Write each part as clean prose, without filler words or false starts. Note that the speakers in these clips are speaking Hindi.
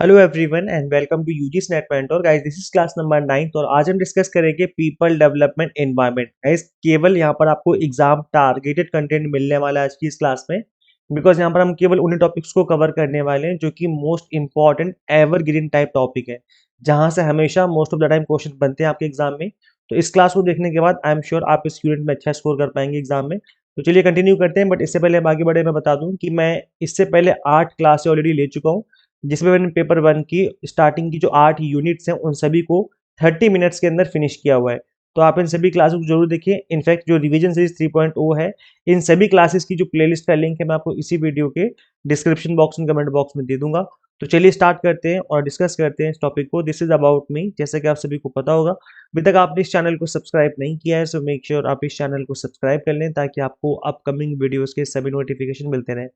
Hello everyone and welcome to UGC NET mentor guys. This is class number 9 और आज हम डिस्कस करेंगे पीपल डेवलपमेंट एनवायरनमेंट। गाइस केवल यहाँ पर आपको एग्जाम टारगेटेड कंटेंट मिलने वाला है आज की इस क्लास में, बिकॉज यहाँ पर हम केवल उन्हीं टॉपिक्स को कवर करने वाले हैं जो कि most important evergreen type topic है, जहां से हमेशा most of the time question बनते हैं आपके एग्जाम में। तो इस क्लास को देखने के बाद आई एम श्योर आप इस यूनिट में अच्छा स्कोर कर पाएंगे एग्जाम में। तो चलिए कंटिन्यू करते हैं, बट इससे पहले हम आगे बढ़े मैं बता दूं कि मैं इससे पहले 8 क्लास ऑलरेडी ले चुका हूँ, जिसमें मैंने पेपर 1 की स्टार्टिंग की जो 8 यूनिट्स हैं उन सभी को 30 मिनट्स के अंदर फिनिश किया हुआ है। तो आप इन सभी क्लासेस को जरूर देखिए। इनफैक्ट जो रिवीजन सीरीज 3.0 है, इन सभी क्लासेस की जो प्लेलिस्ट का लिंक है मैं आपको इसी वीडियो के description box and comment box में दे दूंगा। तो चलिए स्टार्ट करते हैं और डिस्कस करते हैं इस टॉपिक को। This is about me. जैसे कि आप सभी को पता होगा, अभी तक आपने इस चैनल को सब्सक्राइब नहीं किया है, सो मेक श्योर आप इस चैनल को सब्सक्राइब कर लें ताकि आपको अपकमिंग वीडियोस के सभी नोटिफिकेशन मिलते रहें।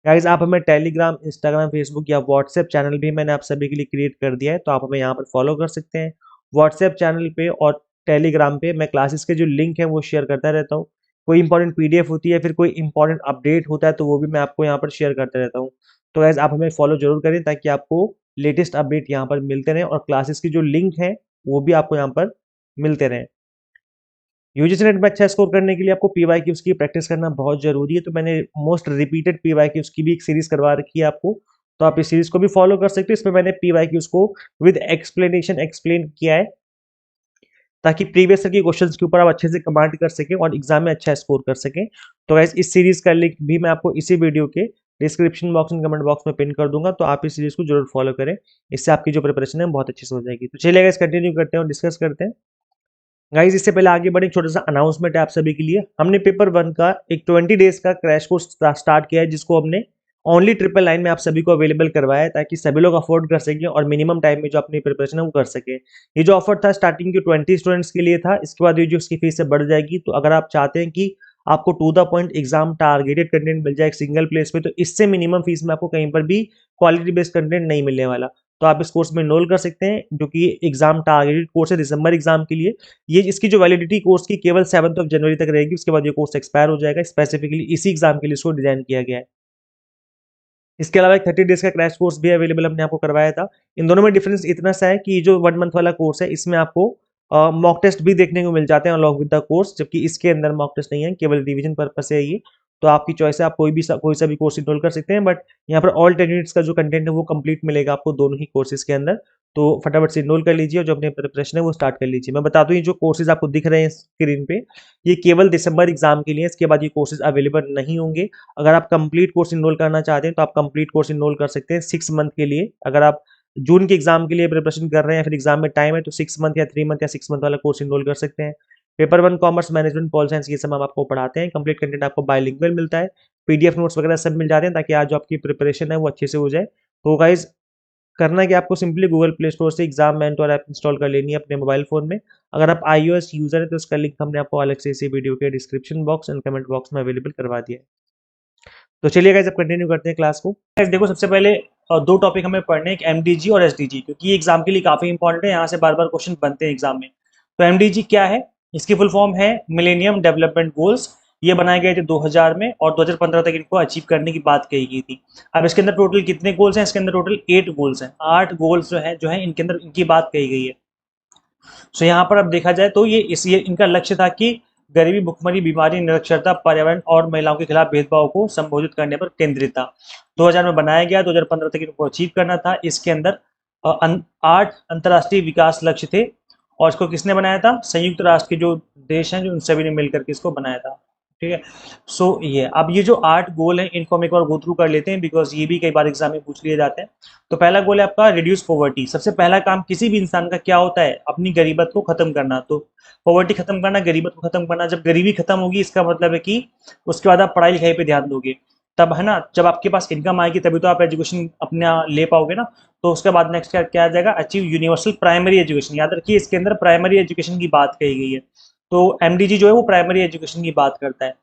गाइज आप हमें टेलीग्राम, इंस्टाग्राम, फेसबुक या व्हाट्सएप चैनल भी मैंने आप सभी के लिए क्रिएट कर दिया है, तो आप हमें यहाँ पर फॉलो कर सकते हैं। व्हाट्सएप चैनल पे और टेलीग्राम पे मैं क्लासेस के जो लिंक है वो शेयर करता रहता हूँ। कोई इंपॉर्टेंट पीडीएफ होती है, फिर कोई इंपॉर्टेंट अपडेट होता है, तो वो भी मैं आपको यहाँ पर शेयर करता रहता हूँ। तो गाइज आप हमें फॉलो जरूर करें ताकि आपको लेटेस्ट अपडेट यहाँ पर मिलते रहें और क्लासेस की जो लिंक है वो भी आपको यहाँ पर मिलते रहें। यूजीसी नेट में अच्छा स्कोर करने के लिए आपको पीवाईक्यूज की प्रैक्टिस करना बहुत जरूरी है, तो मैंने मोस्ट रिपीटेड पीवाईक्यूज की भी एक सीरीज करवा रखी है आपको, तो आप इस सीरीज को भी फॉलो कर सकते हो। इसमें मैंने पीवाईक्यूज को विद एक्सप्लेनेशन एक्सप्लेन किया है ताकि प्रीवियस ईयर के क्वेश्चंस के ऊपर आप अच्छे से कमांड कर सकें और एग्जाम में अच्छा स्कोर कर सकें। तो गाइस इस सीरीज का लिंक भी मैं आपको इसी वीडियो के description box and comment box में पिन कर दूंगा, तो आप इस सीरीज को जरूर फॉलो करें। इससे आपकी जो प्रिपरेशन है बहुत अच्छे से हो जाएगी। तो चलिए गाइस कंटिन्यू करते हैं और डिस्कस करते हैं। गाइस इससे पहले आगे बढ़े, एक छोटा सा अनाउंसमेंट है आप सभी के लिए। हमने पेपर 1 का एक 20 डेज का क्रैश कोर्स स्टार्ट किया है, जिसको हमने ओनली 999 में आप सभी को अवेलेबल करवाया है ताकि सभी लोग अफोर्ड कर सकें और मिनिमम टाइम में जो अपनी प्रिपरेशन है वो कर सके। ये जो ऑफर था स्टार्टिंग के 20 स्टूडेंट्स के लिए था, इसके बाद ये जो उसकी फीस है बढ़ जाएगी। तो अगर आप चाहते हैं कि आपको to the point exam targeted content मिल जाए एक सिंगल प्लेस पे, तो इससे मिनिमम फीस में आपको कहीं पर भी क्वालिटी बेस्ड कंटेंट नहीं मिलने वाला। तो आप इस कोर्स में एनरोल कर सकते हैं, जो कि एग्जाम टारगेटेड कोर्स है दिसंबर एग्जाम के लिए। ये इसकी जो वैलिडिटी कोर्स की केवल 7 जनवरी तक रहेगी, उसके बाद ये कोर्स एक्सपायर हो जाएगा। स्पेसिफिकली इसी एग्जाम के लिए इसको डिजाइन किया गया है। इसके अलावा एक 30 डेज का क्रैश कोर्स भी अवेलेबल हमने आपको करवाया था। इन दोनों में डिफरेंस इतना सा है कि जो 1 मंथ वाला कोर्स है इसमें आपको मॉक टेस्ट भी देखने को मिल जाते हैं अलॉन्ग विद द कोर्स, जबकि इसके अंदर मॉक टेस्ट नहीं है, केवल रिवीजन पर्पस है ये। तो आपकी चॉइस है, आप कोई सा भी कोर्स इनरोल कर सकते हैं, बट यहाँ पर ऑल 10 यूनिट्स का जो कंटेंट है वो कंप्लीट मिलेगा आपको दोनों ही कोर्सेज के अंदर। तो फटाफट से इनरोल कर लीजिए और जो अपने प्रिपरेशन है वो स्टार्ट कर लीजिए। मैं बता दूं, ये जो कोर्सेज आपको दिख रहे हैं स्क्रीन पे, ये केवल दिसंबर एग्जाम के लिए। इसके बाद ये कोर्सेज अवेलेबल नहीं होंगे। अगर आप कंप्लीट कोर्स इनरोल करना चाहते हैं तो आप कंप्लीट कोर्स इनरोल कर सकते हैं 6 मंथ के लिए। अगर आप जून के एग्जाम के लिए प्रिपरेशन कर रहे हैं, फिर एग्जाम में टाइम है, तो 6 मंथ या 3 मंथ या 6 मंथ वाला कोर्स इनरोल कर सकते हैं। Paper 1 commerce, management, pol science, ये सब हम आपको पढ़ाते हैं। कंप्लीट कंटेंट आपको बायलिंगुअल मिलता है, पीडीएफ नोट्स वगैरह सब मिल जाते हैं ताकि आज जो आपकी प्रिपरेशन है वो अच्छे से हो जाए। तो गाइज करना है कि आपको सिंपली गूगल प्ले स्टोर से एग्जाम मेंटोर ऐप इंस्टॉल कर लेनी है अपने मोबाइल फोन में। अगर आप iOS यूजर है तो उसका लिंक हमने आपको अलग से इसी वीडियो के description box and comment box में अवेलेबल करवा दिया है। तो चलिए गाइस अब कंटिन्यू करते हैं क्लास को। गाइस देखो, सबसे पहले दो टॉपिक हमें पढ़ने हैं, एमडीजी और एसडीजी, क्योंकि ये एग्जाम के लिए काफी इंपॉर्टेंट है। यहाँ से बार बार क्वेश्चन बनते हैं एग्जाम में। तो एमडीजी क्या है? इसकी फुल फॉर्म है मिलेनियम डेवलपमेंट गोल्स। ये बनाए गए थे 2000 में और 2015 तक इनको अचीव करने की बात कही गई थी। अब इसके अंदर टोटल कितने गोल्स हैं? इसके अंदर टोटल 8 गोल्स हैं। 8 गोल्स जो है इनके अंदर इनकी बात कही गई है। सो यहाँ पर अब देखा जाए तो ये इनका लक्ष्य था कि गरीबी, भुखमरी, बीमारी, निरक्षरता, पर्यावरण और महिलाओं के खिलाफ भेदभाव को संबोधित करने पर केंद्रित था। 2000 में बनाया गया, 2015 तक इनको अचीव करना था। इसके अंदर 8 अंतर्राष्ट्रीय विकास लक्ष्य थे और इसको किसने बनाया था? संयुक्त राष्ट्र के जो देश हैं, जो उन सभी ने मिलकर के इसको बनाया था। ठीक है। सो ये अब ये जो 8 गोल हैं इनको हम एक बार गो थ्रू कर लेते हैं, बिकॉज ये भी कई बार एग्जाम में पूछ लिए जाते हैं। तो पहला गोल है आपका रिड्यूस पॉवर्टी। सबसे पहला काम किसी भी इंसान का क्या होता है? अपनी गरीबत को खत्म करना। तो पॉवर्टी खत्म करना, गरीबत को खत्म करना। जब गरीबी खत्म होगी इसका मतलब है कि उसके बाद आप पढ़ाई लिखाई पे ध्यान दोगे, तब है ना, जब आपके पास इनकम आएगी तभी तो आप एजुकेशन अपना ले पाओगे ना। तो उसके बाद नेक्स्ट क्या आ जाएगा? Achieve universal primary education. याद रखिए इसके अंदर प्राइमरी एजुकेशन की बात कही गई है। तो एमडीजी जो है वो प्राइमरी एजुकेशन की बात करता है।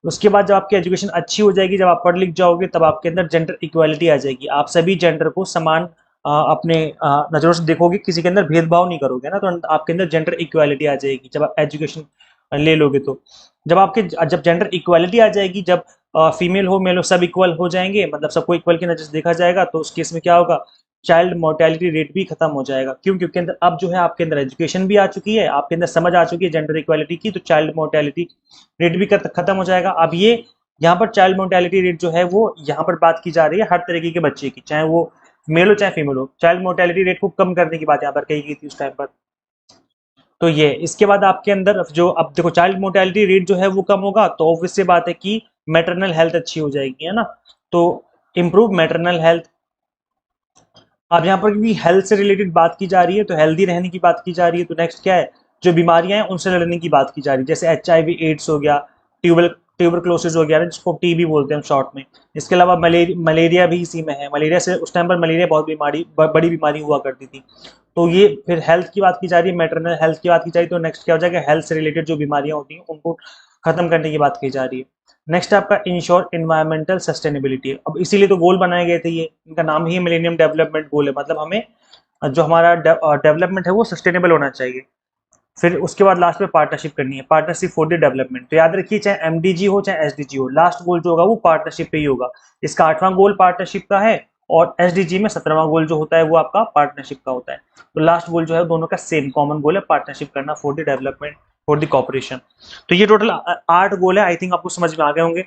उसके बाद जब आपकी एजुकेशन अच्छी हो जाएगी, जब आप पढ़ लिख जाओगे, तब आपके अंदर जेंडर इक्वालिटी आ जाएगी। आप सभी जेंडर को समान अपने नज़रों से देखोगे, किसी के अंदर भेदभाव नहीं करोगे ना, तो आपके अंदर जेंडर इक्वालिटी आ जाएगी जब आप एजुकेशन ले लोगे। तो जब जेंडर इक्वालिटी आ जाएगी, जब फीमेल हो मेल हो सब इक्वल हो जाएंगे, मतलब सबको इक्वल की नज़र से देखा जाएगा, तो उस केस में क्या होगा चाइल्ड मोर्टेलिटी रेट भी खत्म हो जाएगा। क्यों? क्योंकि अंदर अब जो है आपके अंदर एजुकेशन भी आ चुकी है, आपके अंदर समझ आ चुकी है जेंडर इक्वालिटी की, तो चाइल्ड मोर्टेलिटी रेट भी खत्म हो जाएगा। अब ये यहाँ पर चाइल्ड मोर्टेलिटी रेट जो है वो यहाँ पर बात की जा रही है हर तरीके के बच्चे की, चाहे वो मेल हो चाहे फीमेल हो। चाइल्ड मोर्टेलिटी रेट को कम करने की बात यहाँ पर कही गई थी उस टाइम पर। तो ये इसके बाद आपके अंदर जो अब देखो चाइल्ड मोर्टेलिटी रेट जो है वो कम होगा, तो ऑब्वियस सी बात है कि मैटरनल हेल्थ अच्छी हो जाएगी, है ना। तो इम्प्रूव मैटरनल हेल्थ। अब यहाँ पर भी हेल्थ से रिलेटेड बात की जा रही है, तो हेल्दी रहने की बात की जा रही है। तो नेक्स्ट क्या है, जो बीमारियां हैं उनसे लड़ने की बात की जा रही है, जैसे HIV एड्स हो गया, ट्यूबरक्लोसिस हो गया, जिसको TB बोलते हैं शॉर्ट में। इसके अलावा मलेरिया भी इसी में है। मलेरिया से उस टाइम पर मलेरिया बहुत बड़ी बीमारी हुआ करती थी। तो ये फिर हेल्थ की बात की जा रही है, मैटरनल हेल्थ की बात की जा रही है। तो नेक्स्ट क्या हो जाएगा, हेल्थ से रिलेटेड जो बीमारियां होती हैं उनको खत्म करने की बात की जा रही है। नेक्स्ट आपका इंश्योर एनवायरमेंटल सस्टेनेबिलिटी। अब इसीलिए तो गोल बनाए गए थे ये, इनका नाम ही मिलेनियम डेवलपमेंट गोल है। मतलब हमें जो हमारा डेवलपमेंट है वो सस्टेनेबल होना चाहिए। फिर उसके बाद लास्ट में पार्टनरशिप करनी है, पार्टनरशिप फॉर द डेवलपमेंट। तो याद रखिए, चाहे MDG हो चाहे SDG हो, लास्ट गोल जो होगा वो पार्टनरशिप पे ही होगा। इसका 8वां गोल पार्टनरशिप का है, और SDG में 17वां गोल जो होता है वो आपका पार्टनरशिप का होता है। तो लास्ट गोल जो है दोनों का सेम कॉमन गोल है, पार्टनरशिप करना for the development, for the cooperation. तो ये टोटल 8 गोल है, आई थिंक आपको समझ में आ गए होंगे।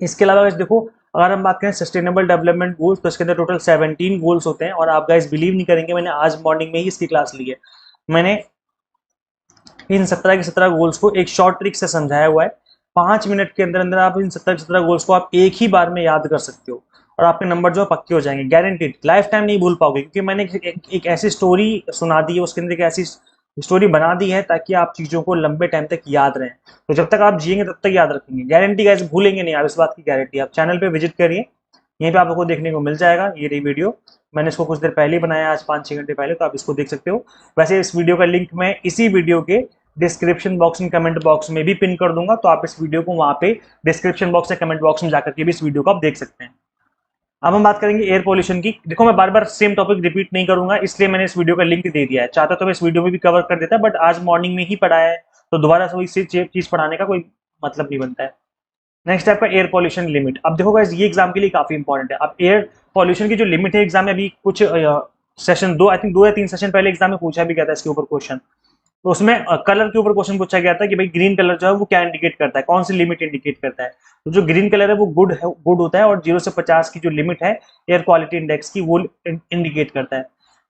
इसके अलावा गाइस देखो, अगर हम बात करें सस्टेनेबल डेवलपमेंट गोल्स, तो इसके अंदर टोटल 17 गोल्स होते हैं। और आप गाइस बिलीव नहीं करेंगे, मैंने आज मॉर्निंग में ही इसकी क्लास ली है। मैंने इन 17 के 17 गोल्स को एक शॉर्ट ट्रिक से समझाया हुआ है। 5 मिनट के अंदर अंदर आप इन 17 के 17 गोल्स को आप एक ही बार में याद कर सकते हो, और आपके नंबर जो है पक्के हो जाएंगे, गारंटीड। लाइफ टाइम नहीं भूल पाओगे, क्योंकि मैंने एक ऐसी स्टोरी सुना दी है, उसके अंदर एक ऐसी स्टोरी बना दी है ताकि आप चीजों को लंबे टाइम तक याद रहें। तो जब तक आप जिएंगे तब तक याद रखेंगे, गारंटी गाइस, भूलेंगे नहीं आप, इस बात की गारंटी। आप चैनल पे विजिट करिए, यहीं पे आपको देखने को मिल जाएगा ये रही वीडियो। मैंने इसको कुछ देर पहले ही बनाया, आज 5-6 घंटे पहले, तो आप इसको देख सकते हो। वैसे इस वीडियो का लिंक मैं इसी वीडियो के description box and comment box में भी पिन कर दूंगा, तो आप इस वीडियो को वहां पे डिस्क्रिप्शन बॉक्स या कमेंट बॉक्स में जाकर के भी इस वीडियो को आप देख सकते हैं। अब हम बात करेंगे एयर पोल्यूशन की। देखो, मैं बार बार सेम टॉपिक रिपीट नहीं करूंगा, इसलिए मैंने इस वीडियो का लिंक दे दिया है। चाहता तो मैं इस वीडियो में भी कवर कर देता, बट आज मॉर्निंग में ही पढ़ाया है, तो दोबारा से वही चीज पढ़ाने का कोई मतलब नहीं बनता है। नेक्स्ट आपका एयर पॉल्यूशन लिमिट। अब देखो गाइस, ये एग्जाम के लिए काफी इंपॉर्टेंट है। अब एयर पॉल्यूशन की जो लिमिट है, एग्जाम में अभी कुछ सेशन 2 आई थिंक 2 या 3 सेशन पहले एग्जाम में पूछा भी गया था इसके ऊपर क्वेश्चन। तो उसमें कलर के ऊपर क्वेश्चन पूछा गया था कि भाई ग्रीन कलर जो है वो क्या इंडिकेट करता है, कौन सी लिमिट इंडिकेट करता है। तो जो ग्रीन कलर है वो गुड होता है, और 0 से 50 की जो लिमिट है एयर क्वालिटी इंडेक्स की, वो इंडिकेट करता है।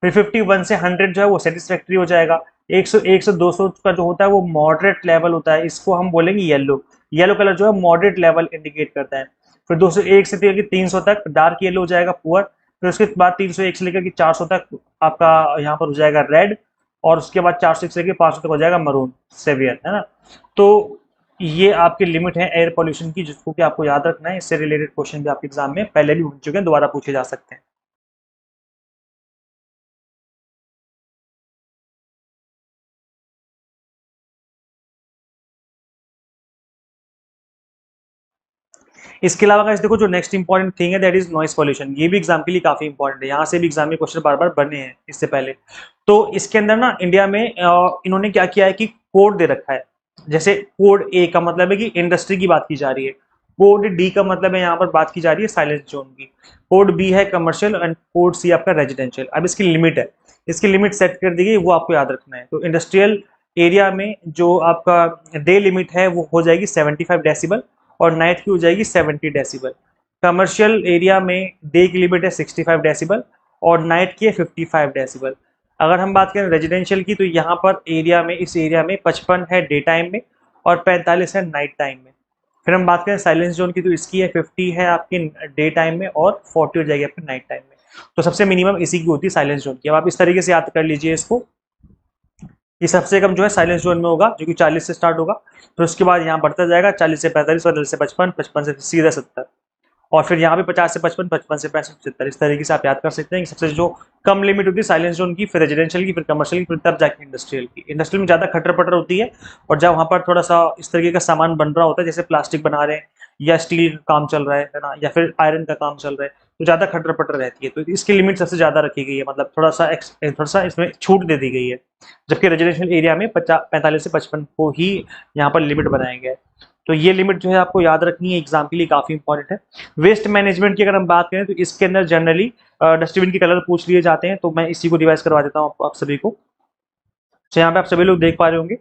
फिर 51 से 100 जो है वो सेटिस्फैक्ट्री हो जाएगा। 101 से 200 का जो होता है वो मॉडरेट लेवल होता है, इसको हम बोलेंगे येलो। येलो कलर जो है मॉडरेट लेवल इंडिकेट करता है। फिर 201 से लेकर 300 तक डार्क येलो हो जाएगा, पुअर। फिर उसके बाद 301 से लेकर 400 तक आपका यहाँ पर हो जाएगा रेड, और उसके बाद 400 से लेकर 500 तक हो जाएगा मरून, सेवियर, है ना। तो ये आपकी लिमिट है एयर पोल्यूशन की, जिसको कि आपको याद रखना है। इससे रिलेटेड क्वेश्चन भी आपके एग्जाम में पहले भी पूछ चुके हैं, दोबारा पूछे जा सकते हैं। इसके अलावा guys देखो, जो नेक्स्ट इंपॉर्टेंट थिंग है दैट इज नॉइस पॉल्यूशन। ये भी एग्जाम के लिए काफी इंपॉर्टेंट है, यहाँ से भी एग्जाम में क्वेश्चन बार बार बने हैं इससे पहले। तो इसके अंदर ना इंडिया में इन्होंने क्या किया है कि कोड दे रखा है। जैसे कोड A का मतलब है कि इंडस्ट्री की बात की जा रही है, कोड D का मतलब है यहाँ पर बात की जा रही है साइलेंस जोन की, कोड B है कमर्शियल, एंड कोड C आपका रेजिडेंशियल। अब इसकी लिमिट है, इसकी लिमिट सेट कर दी गई, वो आपको याद रखना है। तो इंडस्ट्रियल एरिया में जो आपका डे लिमिट है वो हो जाएगी 75 डेसिबल, और नाइट की हो जाएगी 70 डेसिबल। कमर्शियल एरिया में डे की लिमिट है 65 डेसिबल, और नाइट की है 55 डेसिबल। अगर हम बात करें रेजिडेंशियल की, तो यहाँ पर एरिया में, इस एरिया में 55 है डे टाइम में, और 45 है नाइट टाइम में। फिर हम बात करें साइलेंस जोन की, तो इसकी है 50 है आपकी डे टाइम में, और 40 हो जाएगी आपकी नाइट टाइम में। तो सबसे मिनिमम इसी की होती है साइलेंस जोन की। अब आप इस तरीके से याद कर लीजिए इसको, ये सबसे कम जो है साइलेंस जोन में होगा, जो कि 40 से स्टार्ट होगा। फिर उसके बाद यहाँ बढ़ता जाएगा 40 से 45, 45 से 55, 55 से सीधा 70, और फिर यहाँ पे 50 से 55, 55 से 65, 75। इस तरीके से आप याद कर सकते हैं कि सबसे जो कम लिमिट होती है साइलेंस जोन की, फिर रेजिडेंशियल की, फिर कमर्शियल की, फिर तब जाके इंडस्ट्रियल की। इंडस्ट्रियल में ज़्यादा खटर पटर होती है, और जब वहाँ पर थोड़ा सा इस तरीके का सामान बन रहा होता है, जैसे प्लास्टिक बना रहे हैं, या स्टील का काम चल रहा है ना, या फिर आयरन का काम चल रहा है, तो ज़्यादा खटर पटर रहती है। तो इसकी लिमिट सबसे ज़्यादा रखी गई है, मतलब थोड़ा सा इसमें छूट दे दी गई है। जबकि रेजिडेंशियल एरिया में 45 से 55 को ही यहाँ पर लिमिट बनाया गया है। तो ये लिमिट जो है आपको याद रखनी है, एग्जाम के लिए काफी इंपॉर्टेंट है। वेस्ट मैनेजमेंट की अगर हम बात करें तो इसके अंदर जनरली डस्टबिन के कलर पूछ लिए जाते हैं, तो मैं इसी को रिवाइज करवा देता हूँ आप सभी को। तो यहाँ पे आप सभी लोग देख पा रहे होंगे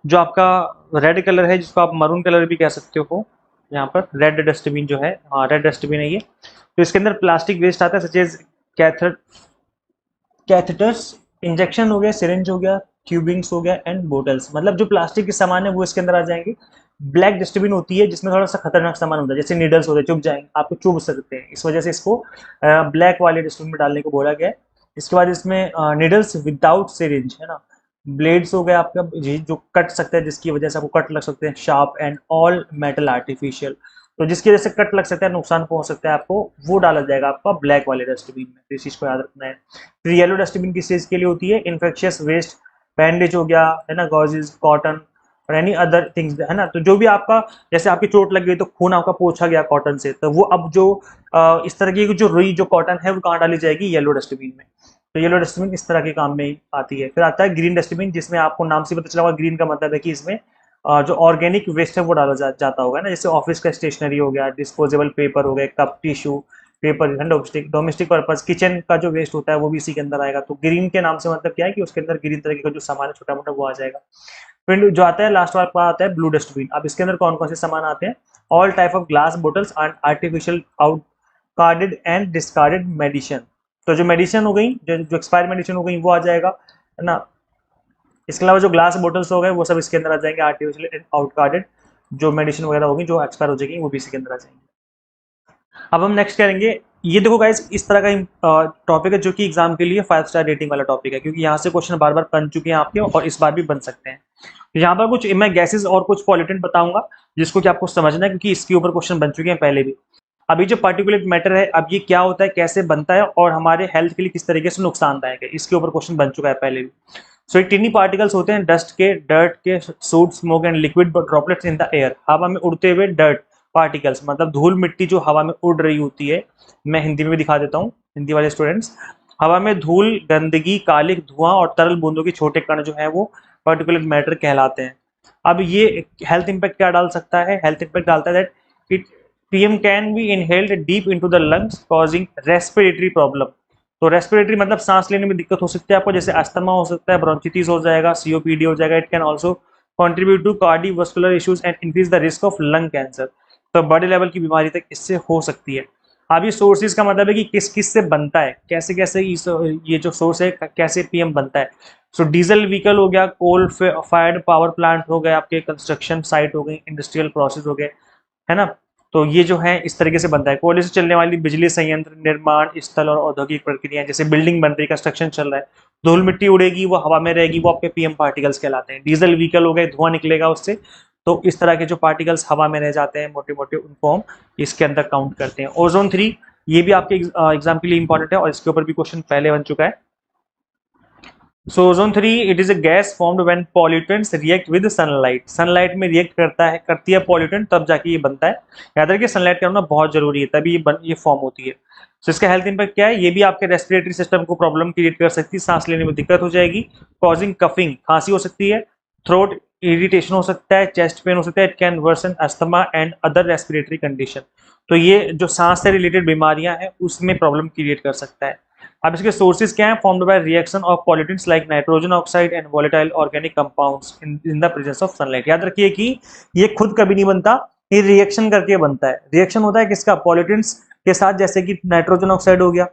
जो आपका रेड कलर है, जिसको आप मरून कलर भी कह सकते हो, यहाँ पर रेड डस्टबिन जो है, हाँ रेड डस्टबिन है ये। तो इसके अंदर प्लास्टिक वेस्ट आता है, सच एज कैथेटर्स, इंजेक्शन हो गया, सिरिंज हो गया, ट्यूबिंग्स हो गया एंड बोटल्स, मतलब जो प्लास्टिक के सामान है वो इसके अंदर आ जाएंगे। ब्लैक डस्टबिन होती है जिसमें थोड़ा सा खतरनाक सामान होता है, जैसे नीडल्स होते हैं, चुभ जाएंगे, आपको चुभ सकते हैं, इस वजह से इसको ब्लैक वाले डस्टबिन में डालने को बोला गया है। इसके बाद इसमें नीडल्स विदाउट सिरिंज है ना, ब्लेड्स हो गया आपका जो कट सकता है, जिसकी वजह से आपको कट लग सकते हैं, sharp and all metal artificial, तो जिसकी वजह से कट लग सकता है, नुकसान पहुंच सकता है आपको, वो डाला जाएगा आपका ब्लैक वाले डस्टबिन में, तो इस चीज को याद रखना है। फिर येलो डस्टबिन किस चीज के लिए होती है, इन्फेक्शियस वेस्ट, बैंडेज हो गया है ना, गॉजेज, कॉटन और एनी अदर थिंग्स है ना, तो जो भी आपका, जैसे आपकी चोट लग गई तो खून आपका पोंछा गया कॉटन से, तो वो अब जो इस तरह की जो रुई जो कॉटन है वो कहाँ डाली जाएगी, येलो डस्टबिन में। तो येलो डस्टबिन इस तरह के काम में आती है। फिर आता है ग्रीन डस्टबिन, जिसमें आपको नाम से पता चला होगा, ग्रीन का मतलब है कि इसमें जो ऑर्गेनिक वेस्ट है वो डाला जाता होगा ना, जैसे ऑफिस का स्टेशनरी हो गया, डिस्पोजेबल पेपर हो गए, cup, tissue paper, domestic purpose, kitchen का जो वेस्ट होता है वो भी इसी के अंदर आएगा। तो ग्रीन के नाम से मतलब क्या है कि उसके अंदर ग्रीन तरीके का जो सामान है छोटा मोटा वो आ जाएगा। फिर जो आता है लास्ट वाला आता है ब्लू डस्टबिन। अब इसके अंदर कौन कौन से सामान आते हैं, all type of glass bottles and artificial out carded and discarded medicine, तो जो मेडिसिन हो गई, जो एक्सपायर्ड मेडिसिन हो गई वो आ जाएगा है ना। इसके अलावा जो ग्लास बोटल्स हो गए वो सब इसके अंदर आ जाएंगे, आर्टिफिशियल एंड आउट कार्डेड जो मेडिसिन वगैरह होगी जो एक्सपायर हो जाएगी वो भी इसी के अंदर आ जाएंगे। अब हम नेक्स्ट करेंगे, ये देखो गाइस इस तरह का टॉपिक है जो कि एग्जाम के लिए 5 स्टार रेटिंग वाला टॉपिक है, क्योंकि यहाँ से क्वेश्चन बार बार बन चुके हैं आपके और इस बार भी बन सकते हैं। तो यहाँ पर कुछ मैं गैसेस और कुछ पॉल्यूटेंट बताऊंगा जिसको कि आपको समझना है, क्योंकि इसके ऊपर क्वेश्चन बन चुके हैं पहले भी। अभी जो पार्टिकुलेट मैटर है, अब ये क्या होता है, कैसे बनता है और हमारे हेल्थ के लिए किस तरीके से नुकसानदायक है, इसके ऊपर क्वेश्चन बन चुका है पहले भी। सो ये टिनी पार्टिकल्स होते हैं डस्ट के, डर्ट के, suit, smoke and liquid droplets in the air, हवा में उड़ते हुए डर्ट पार्टिकल्स, मतलब धूल मिट्टी जो हवा में उड़ रही होती है। मैं हिंदी में भी दिखा देता हूँ, हिंदी वाले स्टूडेंट्स, हवा में धूल, गंदगी, कालिक, धुआं और तरल बूंदों के छोटे कण जो है वो पार्टिकुलेट मैटर कहलाते हैं। अब ये हेल्थ इंपैक्ट क्या डाल सकता है, हेल्थ इंपैक्ट डालता है that it PM can be inhaled deep into the lungs causing respiratory problem, तो रेस्पिरेटरी मतलब सांस लेने में दिक्कत हो सकती है आपको, जैसे अस्थमा हो सकता है, ब्रोंचिटिस हो जाएगा, COPD हो जाएगा। It can also contribute to cardiovascular issues and increase the risk of lung cancer, तो बड़े लेवल की बीमारी तक इससे हो सकती है। अब ये सोर्सेज का मतलब है कि किस किस से बनता है, कैसे कैसे ये जो सोर्स है कैसे PM बनता है। सो डीजल व्हीकल हो गया, कोल फायर्ड पावर प्लांट हो गए, आपके कंस्ट्रक्शन साइट हो गई, इंडस्ट्रियल प्रोसेस हो गए है ना, तो ये जो है इस तरीके से बनता है। कोयले से चलने वाली बिजली संयंत्र, निर्माण स्थल और औद्योगिक प्रक्रियाएं, जैसे बिल्डिंग बन रही, कंस्ट्रक्शन चल रहा है, धूल मिट्टी उड़ेगी, वो हवा में रहेगी, वो आपके PM पार्टिकल्स कहलाते हैं। डीजल व्हीकल हो गए, धुआं निकलेगा उससे, तो इस तरह के जो पार्टिकल्स हवा में रह जाते हैं मोटे मोटे, उनको हम इसके अंदर काउंट करते हैं। ओजोन 3, ये भी आपके एग्जाम के लिए इंपॉर्टेंट है और इसके ऊपर भी क्वेश्चन पहले बन चुका है। So ozone 3 it is a gas formed when pollutants react with sunlight, sunlight में रिएक्ट करती है पॉल्यूटेंट, तब जाके ये बनता है। याद रखिए सनलाइट का होना बहुत जरूरी है, तभी ये फॉर्म होती है। तो इसका हेल्थ इंपैक्ट क्या है, ये भी आपके रेस्पिरेटरी सिस्टम को प्रॉब्लम क्रिएट कर सकती है, सांस लेने में दिक्कत हो जाएगी, कॉजिंग कफिंग, खांसी हो सकती है, थ्रोट इरिटेशन हो सकता है, चेस्ट पेन हो सकता है, it can worsen asthma and other respiratory condition, तो ये जो सांस से रिलेटेड बीमारियां हैं उसमें प्रॉब्लम क्रिएट कर सकता है। अब इसके सोर्सेज क्या है, formed by reaction of pollutants like nitrogen oxide and volatile organic compounds in the presence of sunlight. याद रखिए कि ये खुद कभी नहीं बनता, ये रिएक्शन करके बनता है। रिएक्शन होता है किसका, पॉल्यूटेंट्स के साथ, जैसे कि नाइट्रोजन ऑक्साइड हो गया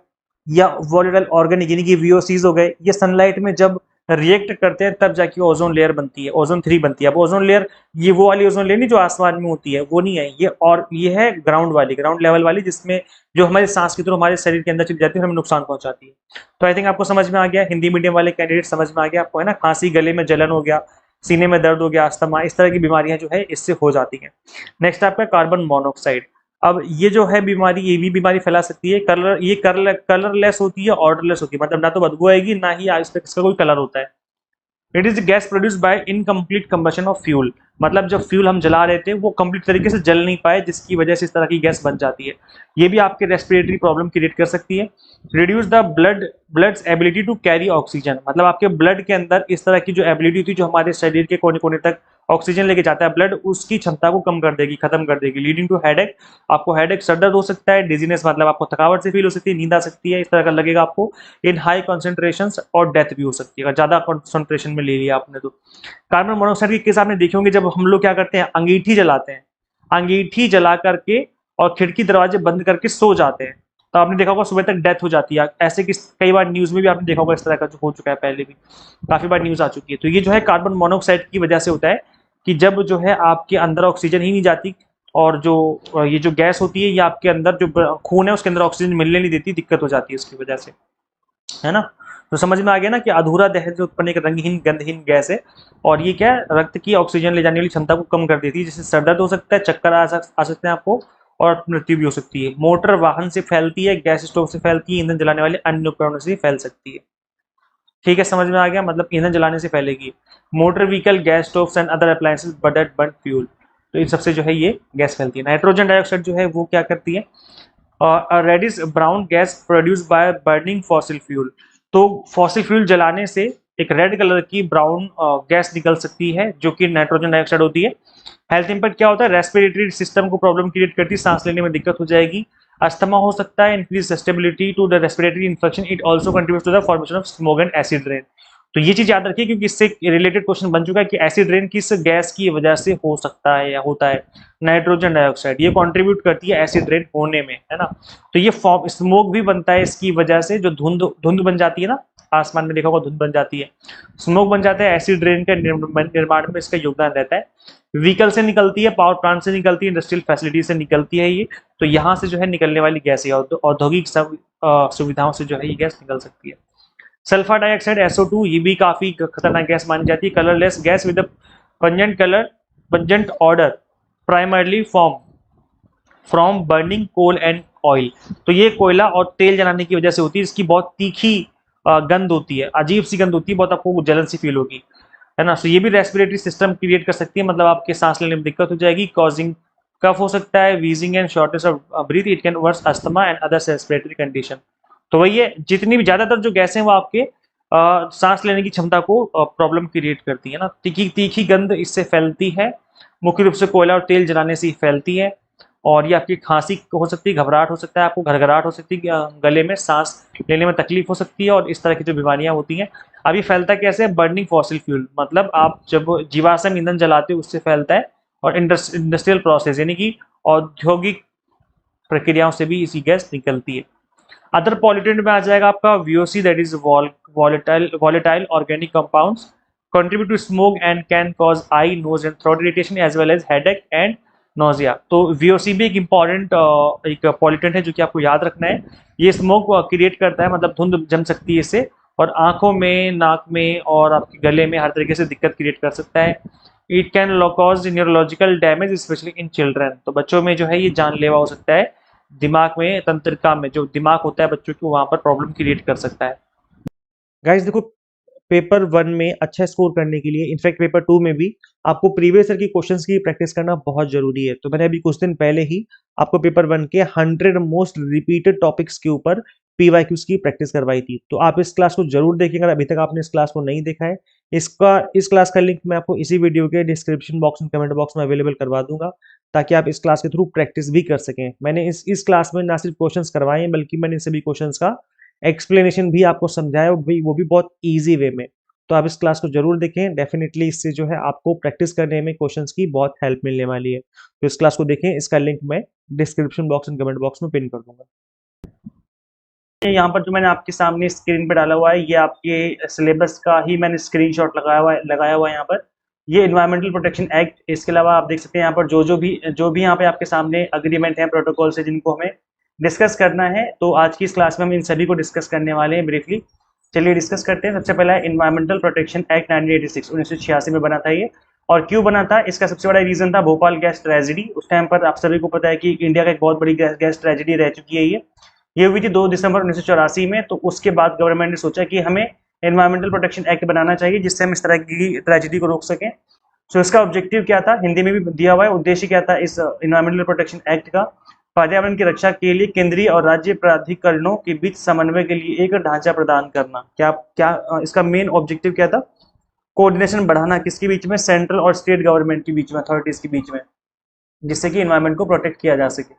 या वोलेटाइल ऑर्गेनिक यानी कि VOCs हो गए, ये सनलाइट में जब रिएक्ट करते हैं तब जाके ओजोन लेयर बनती है, ओजोन 3 बनती है। अब ओजोन लेयर ये वो वाली ओजोन लेयर नहीं जो आसमान में होती है, वो नहीं है ये, और ये है ग्राउंड वाली, ग्राउंड लेवल वाली, जिसमें जो हमारे सांस के थ्रू हमारे शरीर के अंदर चली जाती है, हमें नुकसान पहुंचाती है। तो आई थिंक आपको समझ में आ गया, हिंदी मीडियम वाले कैंडिडेट समझ में आ गया आपको है ना, खांसी, गले में जलन हो गया, सीने में दर्द हो गया, अस्थमा, इस तरह की बीमारियां जो है इससे हो जाती हैं। नेक्स्ट आपका कार्बन मोनोऑक्साइड। अब ये जो है बीमारी, ये भी बीमारी फैला सकती है। ये कलरलेस होती है, ऑर्डरलेस होती है, मतलब ना तो बदबू आएगी ना ही आज तक इसका कोई कलर होता है। It is gas produce by incomplete combustion of fuel, मतलब जब फ्यूल हम जला रहे थे वो कंप्लीट तरीके से जल नहीं पाए, जिसकी वजह से इस तरह की गैस बन जाती है। ये भी आपके रेस्पिरेटरी प्रॉब्लम क्रिएट कर सकती है। Reduce the blood's ability to carry oxygen, मतलब आपके ब्लड के अंदर इस तरह की जो एबिलिटी थी जो हमारे शरीर के कोने कोने तक ऑक्सीजन लेके जाता है ब्लड, उसकी क्षमता को कम कर देगी, खत्म कर देगी, लीडिंग टू हेडेक। आपको हेडेक, सर दर्द हो सकता है, डिजीनेस मतलब आपको थकावट से फील हो सकती है, नींद आ सकती है, इस तरह का लगेगा आपको, इन हाई कॉन्सेंट्रेशन, और डेथ भी हो सकती है अगर ज्यादा कॉन्सेंट्रेशन में ले लिया आपने तो। कार्बन मोनोऑक्साइड के केस आपने देखे होंगे, जब हम लोग क्या करते हैं, अंगीठी जलाते हैं, अंगीठी जला करके और खिड़की दरवाजे बंद करके सो जाते हैं, तो आपने देखा होगा सुबह तक डेथ हो जाती है। ऐसे कि कई बार न्यूज में भी आपने देखा होगा, इस तरह का जो हो चुका है, पहले भी काफी बार न्यूज आ चुकी है। तो ये जो है कार्बन मोनोऑक्साइड की वजह से होता है कि जब जो है आपके अंदर ऑक्सीजन ही नहीं जाती, और जो ये जो गैस होती है ये आपके अंदर जो खून है उसके अंदर ऑक्सीजन मिलने नहीं देती, दिक्कत हो जाती है इसकी वजह से, है ना। तो समझ में आ गया ना कि अधूरा दहन से उत्पन्न एक रंगहीन गंधहीन गैस है, और ये क्या है, रक्त की ऑक्सीजन ले जाने वाली क्षमता को कम कर देती है, जिससे सर दर्द हो सकता है, चक्कर आ सकते हैं आपको, और मृत्यु भी हो सकती है। मोटर वाहन से फैलती है, गैस स्टोव से फैलती है, ईंधन जलाने वाले अन्य उपकरणों से फैल सकती है। ठीक है, समझ में आ गया, मतलब ईंधन जलाने से फैलेगी। Motor vehicle, gas stoves and other appliances that burn fuel, तो इन सबसे जो है ये गैस फैलती है। नाइट्रोजन डाइऑक्साइड जो है वो क्या करती है, reddish brown gas produce by burning fossil fuel, तो फॉसिल फ्यूल जलाने से एक रेड कलर की ब्राउन गैस निकल सकती है, जो कि नाइट्रोजन डाइऑक्साइड होती है। हेल्थ इंपैक्ट क्या होता है, रेस्पिरेटरी सिस्टम को प्रॉब्लम क्रिएट करती है, सांस लेने में दिक्कत हो जाएगी, अस्थमा हो सकता है, increase susceptibility to the respiratory infection, it also contribute to the formation of smoke and acid rain. तो ये चीज याद रखिए, क्योंकि इससे रिलेटेड क्वेश्चन बन चुका है कि एसिड रेन किस गैस की वजह से हो सकता है या होता है, नाइट्रोजन डाइऑक्साइड ये कंट्रीब्यूट करती है एसिड रेन होने में, है ना। तो ये फॉर्म स्मोक भी बनता है इसकी वजह से, जो धुंध धुंध बन जाती है ना, आसमान में देखा होगा धुंध बन जाती है, स्मोक बन जाता है, एसिड रेन के निर्माण में इसका योगदान रहता है। व्हीकल से निकलती है, पावर प्लांट से निकलती है, इंडस्ट्रियल फैसिलिटी से निकलती है ये, तो यहाँ से जो है निकलने वाली गैस है, औद्योगिक सुविधाओं से जो है ये गैस निकल सकती है। सल्फर डाइऑक्साइड SO2, ये भी काफी खतरनाक गैस मानी जाती है, colourless gas with pungent colour, pungent order, primarily form from burning coal and oil, तो ये कोयला और तेल जलाने की वजह से होती है, इसकी बहुत तीखी गंध होती है, अजीब सी गंध होती है, बहुत आपको जलन सी फील होगी, है ना। सो ये भी रेस्पिरेटरी सिस्टम क्रिएट कर सकती है, मतलब आपके सांस लेने में दिक्कत हो जाएगी, कॉजिंग कफ हो सकता है, wheezing and shortness of breath, it can worse asthma and other respiratory condition. तो वही है, जितनी भी ज्यादातर जो गैसें वो आपके सांस लेने की क्षमता को प्रॉब्लम क्रिएट करती है ना, तीखी तीखी गंध इससे फैलती है, मुख्य रूप से कोयला और तेल जलाने से ही फैलती है, और ये आपकी खांसी हो सकती है, घबराहट हो सकता है, आपको घरघराहट हो सकती है, गले में सांस लेने में तकलीफ हो सकती है, और इस तरह की जो बीमारियां होती हैं। अब ये फैलता कैसे है, बर्निंग फॉसिल फ्यूल, मतलब आप जब जीवाश्म ईंधन जलाते हो उससे फैलता है, और इंडस्ट्रियल प्रोसेस यानी कि औद्योगिक प्रक्रियाओं से भी इसी गैस निकलती है। अदर पॉल्यूटेंट में आ जाएगा आपका VOC, that is volatile organic compounds contribute to smoke and can cause eye, nose and throat irritation as well as headache and nausea। तो VOC भी एक इम्पॉर्टेंट एक पॉल्यूटेंट है जो कि आपको याद रखना है, ये स्मोक क्रिएट करता है, मतलब धुंध जम सकती है इससे, और आंखों में, नाक में और आपके गले में हर तरीके से दिक्कत क्रिएट कर सकता है। It can cause neurological damage specially in children, तो बच्चों में जो है ये जानलेवा हो सकता है, दिमाग में, तंत्रिका में जो दिमाग होता है बच्चों को, वहां पर प्रॉब्लम क्रिएट कर सकता है। गाइस देखो, पेपर 1 में अच्छा स्कोर करने के लिए, इनफैक्ट पेपर 2 में भी आपको प्रीवियस ईयर की क्वेश्चंस की प्रैक्टिस करना बहुत जरूरी है। तो मैंने अभी कुछ दिन पहले ही आपको पेपर 1 के 100 मोस्ट रिपीटेड टॉपिक्स के ऊपर PYQs की प्रैक्टिस करवाई थी, तो आप इस क्लास को जरूर देखेंगे अगर अभी तक आपने इस क्लास को नहीं देखा है। इस क्लास का लिंक मैं आपको इसी वीडियो के डिस्क्रिप्शन बॉक्स में, कमेंट बॉक्स में अवेलेबल करवा दूंगा, ताकि आप इस क्लास के थ्रू प्रैक्टिस भी कर सकें। मैंने इस क्लास में ना सिर्फ क्वेश्चंस करवाए हैं, बल्कि मैंने सभी क्वेश्चंस का एक्सप्लेनेशन भी आपको समझाया, वो भी बहुत ईजी वे में। तो आप इस क्लास को जरूर देखें, डेफिनेटली इससे जो है आपको प्रैक्टिस करने में क्वेश्चंस की बहुत हेल्प मिलने वाली है। तो इस क्लास को देखें, इसका लिंक मैं description box and comment box में पिन कर दूंगा। यहाँ पर जो मैंने आपके सामने स्क्रीन पे डाला हुआ है, ये आपके सिलेबस का ही मैंने स्क्रीनशॉट लगाया हुआ है यहाँ पर। ये एनवायरमेंटल प्रोटेक्शन एक्ट, इसके अलावा आप देख सकते हैं यहाँ पर जो भी यहाँ पे आपके सामने अग्रीमेंट है, प्रोटोकॉल से, जिनको हमें डिस्कस करना है। तो आज की इस क्लास में हम इन सभी को डिस्कस करने वाले हैं ब्रीफली। चलिए डिस्कस करते हैं। सबसे पहला एनवायरमेंटल प्रोटेक्शन एक्ट 1986 में बना था ये, और क्यों बना था, इसका सबसे बड़ा रीजन था भोपाल गैस ट्रेजेडी। उस टाइम पर आप सभी को पता है कि इंडिया का एक बहुत बड़ी गैस ट्रेजेडी रह चुकी है ये हुई थी 2 दिसंबर 1984 में। तो उसके बाद गवर्नमेंट ने सोचा कि हमें एनवायरमेंटल प्रोटेक्शन एक्ट बनाना चाहिए, जिससे हम इस तरह की ट्रेजेडी को रोक सकें। सो इसका ऑब्जेक्टिव क्या था, हिंदी में भी दिया हुआ है, उद्देश्य क्या था इस एनवायरमेंटल प्रोटेक्शन एक्ट का, पर्यावरण की रक्षा के लिए केंद्रीय और राज्य प्राधिकरणों के बीच समन्वय के लिए एक ढांचा प्रदान करना। क्या इसका मेन ऑब्जेक्टिव क्या था, कोऑर्डिनेशन बढ़ाना किसके बीच में, सेंट्रल और स्टेट गवर्नमेंट के बीच में, अथॉरिटीज के बीच में, जिससे कि इन्वायरमेंट को प्रोटेक्ट किया जा सके।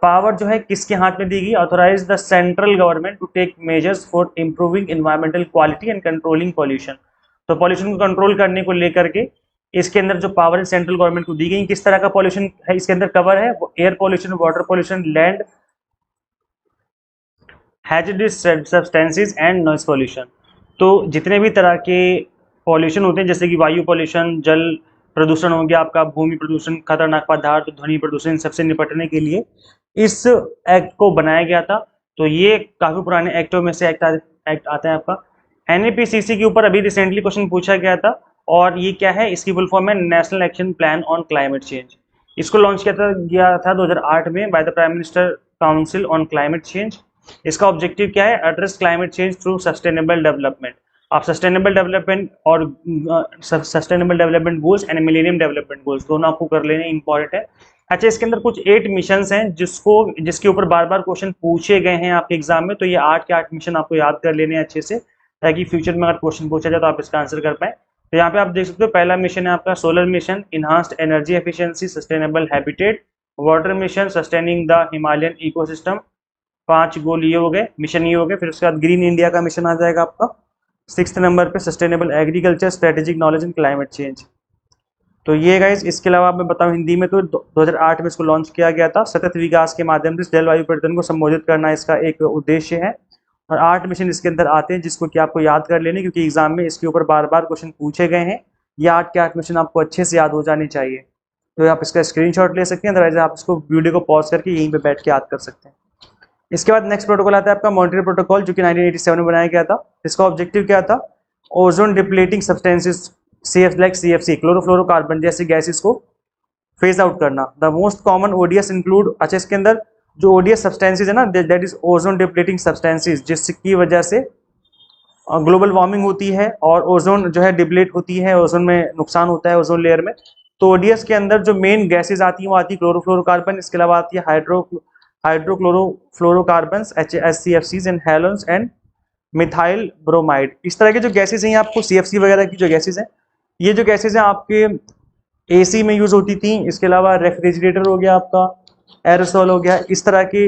पावर जो है किसके हाथ में दी गई, authorise the central government to take measures for improving environmental quality and controlling pollution. तो पॉल्यूशन को कंट्रोल करने को लेकर के इसके अंदर जो पावर है सेंट्रल गवर्नमेंट को दी गई। किस तरह का पॉल्यूशन है इसके अंदर कवर है, air pollution, water pollution, land hazardous substances and noise pollution. तो जितने भी तरह के पॉल्यूशन होते हैं जैसे कि वायु पॉल्यूशन, जल प्रदूषण हो गया आपका, भूमि प्रदूषण, खतरनाक पदार्थ, ध्वनि प्रदूषण, इन सबसे निपटने के लिए इस एक्ट को बनाया गया था। तो ये काफी पुराने एक्टों में से एक्ट आता है आपका। एनईपीसीसी के ऊपर अभी रिसेंटली क्वेश्चन पूछा गया था, और ये क्या है, इसकी फुल फॉर्म है national action plan on Climate change. इसको लॉन्च किया गया था 2008 में by the prime minister council on Climate change. इसका ऑब्जेक्टिव क्या है, address climate change through sustainable development. आप सस्टेनेबल डेवलपमेंट और sustainable development goals and millennium development goals दोनों आपको कर लेने इंपॉर्टेंट है। अच्छा, इसके अंदर कुछ 8 मिशंस हैं जिसके ऊपर बार बार क्वेश्चन पूछे गए हैं आपके एग्जाम में। तो ये 8 के 8 मिशन आपको याद कर लेने हैं अच्छे से, ताकि फ्यूचर में अगर क्वेश्चन पूछा जाए तो आप इसका आंसर कर पाए। तो यहाँ पे आप देख सकते हो पहला मिशन है आपका solar mission, enhanced energy efficiency, sustainable habitat. Water mission, sustaining the Himalayan ecosystem. 5 गोल ये हो गए, मिशन ये हो गए। फिर उसके बाद ग्रीन इंडिया का मिशन आ जाएगा आपका 6th नंबर पे, sustainable agriculture, strategic knowledge in climate change. तो ये गाइज, इसके अलावा मैं बताऊं हिंदी में तो 2008 में इसको लॉन्च किया गया था। सतत विकास के माध्यम से जलवायु परिवर्तन को संबोधित करना इसका एक उद्देश्य है। और 8 मिशन इसके अंदर आते हैं जिसको कि आपको याद कर लेने, क्योंकि एग्जाम में इसके ऊपर बार बार क्वेश्चन पूछे गए हैं। ये 8 के 8 मिशन आपको अच्छे से याद हो जाने चाहिए। तो आप इसका स्क्रीनशॉट ले सकते हैं, अदरवाइज आप इसको वीडियो को पॉज करके यहीं पे बैठ के याद कर सकते हैं। इसके बाद नेक्स्ट प्रोटोकॉल आता है आपका मॉन्ट्रियल प्रोटोकॉल, जो कि 1987 में बनाया गया था। इसका ऑब्जेक्टिव क्या था, ozone depleting substances like CFC, chlorofluorocarbon जैसी गैसेस को फेज आउट करना। The most common ODS include, अच्छा इसके अंदर जो ओडीएस सब्सटेंसेस है ना, that is ozone depleting substances, जिसकी वजह से ग्लोबल वार्मिंग होती है और ओजोन जो है डिप्लीट होती है, ओजोन में नुकसान होता है ओजोन लेयर में। तो ओडीएस के अंदर जो मेन गैसेज आती हैं वो आती है क्लोरोफ्लोरोकार्बन, इसके अलावा आती है hydrochlorofluorocarbons HCFCs and halons and methyl bromide. इस तरह के जो गैसेज हैं आपको CFC वगैरह की जो गैसेज हैं, ये जो गैसेज हैं आपके AC में यूज होती थी। इसके अलावा रेफ्रिजरेटर हो गया आपका, एरोसोल हो गया, इस तरह के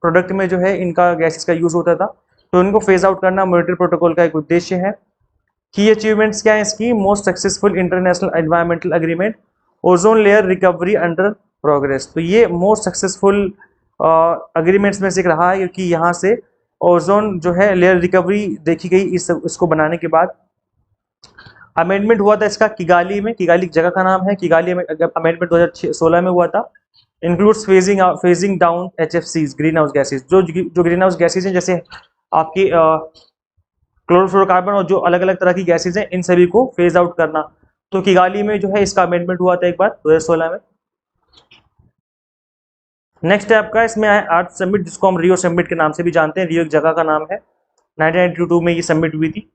प्रोडक्ट में जो है इनका गैसेज का यूज होता था। तो इनको फेज आउट करना मॉन्ट्रियल प्रोटोकॉल का एक उद्देश्य है। की अचीवमेंट्स क्या है इसकी, most successful international environmental agreement, ozone layer recovery under progress. तो ये मोस्ट सक्सेसफुल अग्रीमेंट्स में से एक रहा है, क्योंकि यहाँ से ओजोन जो है लेयर रिकवरी देखी गई इसको बनाने के बाद। अमेंडमेंट हुआ था इसका किगाली में, किगाली जगह का नाम है, किगाली में अमेंडमेंट 2016 में हुआ था। Includes phasing down HFCs, green house gases. जो ग्रीन हाउस गैसेज हैं जैसे आपकी क्लोरोफ्लोरोकार्बन और जो अलग अलग तरह की गैसेज हैं, इन सभी को फेज आउट करना। तो किगाली में जो है इसका अमेंडमेंट हुआ था एक बार 2016 में। नेक्स्ट है आपका, इसमें है अर्थ समिट, जिसको हम रियो समिट के नाम से भी जानते हैं। रियो एक जगह का नाम है, 1992 में ये समिट हुई थी।